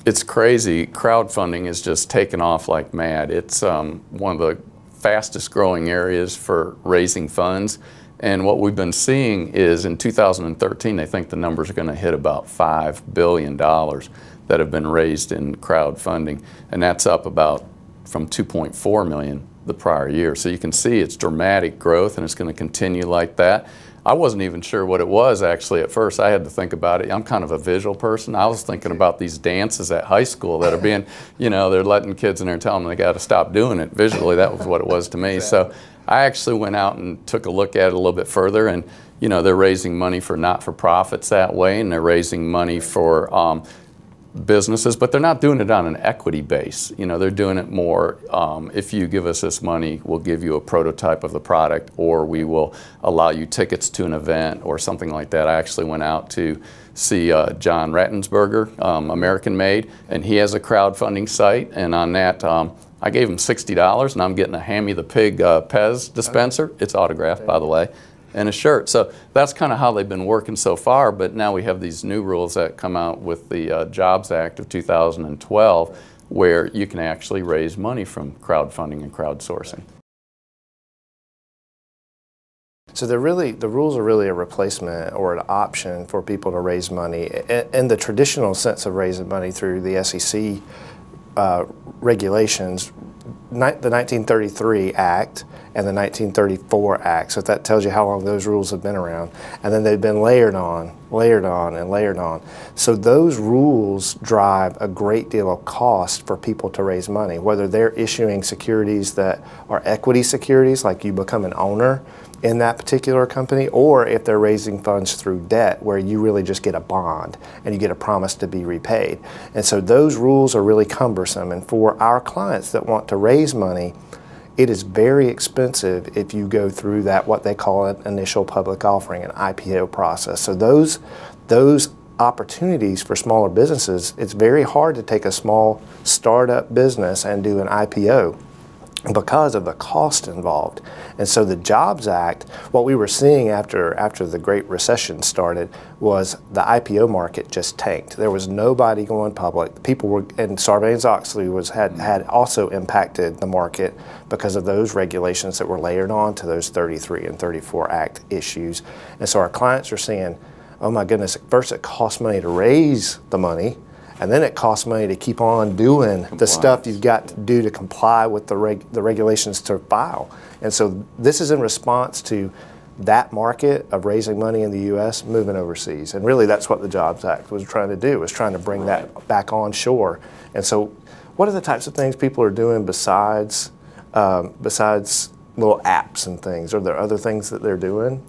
It's crazy. Crowdfunding is just taken off like mad. It's one of the fastest growing areas for raising funds. And what we've been seeing is in 2013, they think the numbers are going to hit about $5 billion that have been raised in crowdfunding. And that's up about from 2.4 million the prior year. So you can see it's dramatic growth, and it's going to continue like that. I wasn't even sure what it was actually at first. I had to think about it. I'm kind of a visual person. I was thinking about these dances at high school that are being, you know, they're letting kids in there telling them they got to stop doing it. Visually, that was what it was to me. So I actually went out and took a look at it a little bit further, and you know, they're raising money for not-for-profits that way, and they're raising money for businesses, but they're not doing it on an equity base. You know, they're doing it more, if you give us this money, we'll give you a prototype of the product, or we will allow you tickets to an event or something like that. I actually went out to see John Rattensberger, American Made, and he has a crowdfunding site, and on that, I gave him $60, and I'm getting a Hammy the Pig Pez dispenser. It's autographed, by the way, and a shirt. So that's kind of how they've been working so far, but now we have these new rules that come out with the Jobs Act of 2012 where you can actually raise money from crowdfunding and crowdsourcing. So the rules are really a replacement or an option for people to raise money in the traditional sense of raising money through the SEC regulations. The 1933 Act and the 1934 Act, so that tells you how long those rules have been around, and then they've been layered on, and layered on. So those rules drive a great deal of cost for people to raise money, whether they're issuing securities that are equity securities, like you become an owner in that particular company, or if they're raising funds through debt, where you really just get a bond and you get a promise to be repaid. And so those rules are really cumbersome, and for our clients that want to raise money, it is very expensive if you go through that, what they call an initial public offering, an IPO process. So those opportunities for smaller businesses, it's very hard to take a small startup business and do an IPO because of the cost involved. And so the Jobs Act, what we were seeing after the Great Recession started was the IPO market just tanked. There was nobody going public. People were, and Sarbanes-Oxley had also impacted the market because of those regulations that were layered on to those 33 and 34 Act issues. And so our clients are saying, oh my goodness, first it costs money to raise the money, and then it costs money to keep on doing the stuff you've got to do to comply with the regulations to file. And so this is in response to that market of raising money in the U.S. moving overseas. And really that's what the Jobs Act was trying to do, was trying to bring that back on shore. And so what are the types of things people are doing besides little apps and things? Are there other things that they're doing?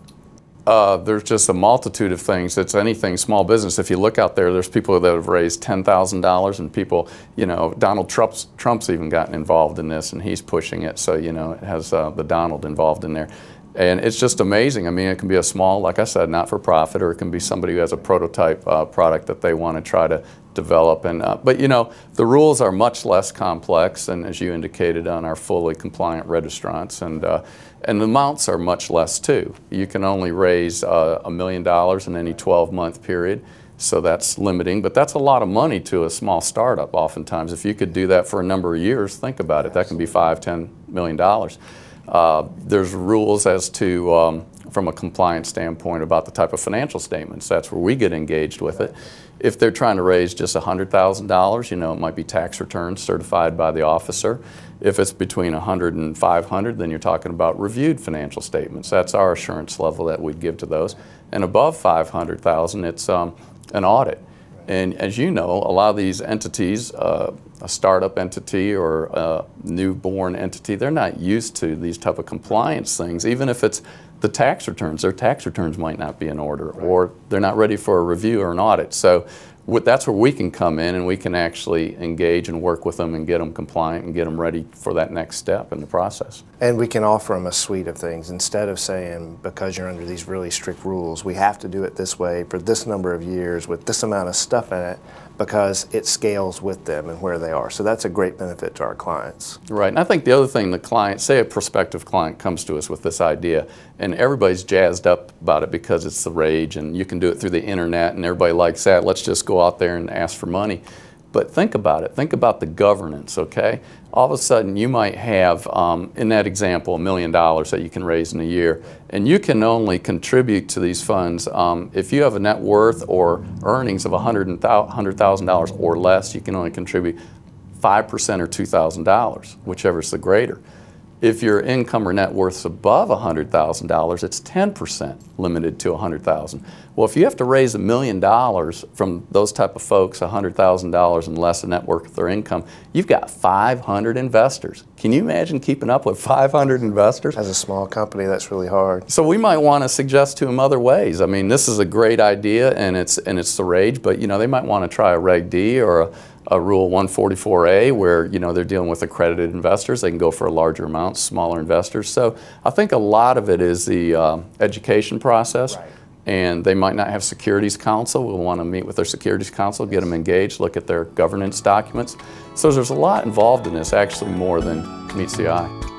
There's just a multitude of things. It's anything small business. If you look out there, there's people that have raised $10,000, and people, you know, Donald Trump's even gotten involved in this, and he's pushing it. So, you know, it has the Donald involved in there. And it's just amazing. I mean, it can be a small, like I said, not-for-profit, or it can be somebody who has a prototype product that they want to try to develop. And but you know, the rules are much less complex, and as you indicated, on our fully compliant registrants, and the amounts are much less too. You can only raise $1 million in any 12-month period, so that's limiting. But that's a lot of money to a small startup. Oftentimes, if you could do that for a number of years, think about it. That can be $5–10 million. There's rules as to, from a compliance standpoint, about the type of financial statements. That's where we get engaged with it. If they're trying to raise just $100,000, you know, it might be tax returns certified by the officer. If it's between 100 and 500, then you're talking about reviewed financial statements. That's our assurance level that we'd give to those. And above 500,000, it's an audit. And as you know, a lot of these entities, a startup entity or a newborn entity, they're not used to these type of compliance things. Even if it's the tax returns, their tax returns might not be in order, or they're not ready for a review or an audit. So that's where we can come in, and we can actually engage and work with them and get them compliant and get them ready for that next step in the process. And we can offer them a suite of things. Instead of saying, because you're under these really strict rules, we have to do it this way for this number of years with this amount of stuff in it, because it scales with them and where they are. So that's a great benefit to our clients. Right, and I think the other thing, the client, say a prospective client comes to us with this idea, and everybody's jazzed up about it because it's the rage, and you can do it through the internet, and everybody likes that. Let's just go out there and ask for money. But think about it. Think about the governance, okay? All of a sudden, you might have, in that example, $1 million that you can raise in a year, and you can only contribute to these funds if you have a net worth or earnings of $100,000 or less. You can only contribute 5% or $2,000, whichever is the greater. If your income or net worth is above $100,000, it's 10% limited to $100,000. Well, if you have to raise $1 million from those type of folks, $100,000 and less in net worth or income, you've got 500 investors. Can you imagine keeping up with 500 investors? As a small company, that's really hard. So we might want to suggest to them other ways. I mean, this is a great idea, and it's the rage, but you know, they might want to try a Reg D or a Rule 144A, where you know they're dealing with accredited investors. They can go for a larger amount, smaller investors. So I think a lot of it is the education process. Right. And they might not have securities counsel. We'll want to meet with their securities counsel, get them engaged, look at their governance documents. So there's a lot involved in this, actually more than meets the eye.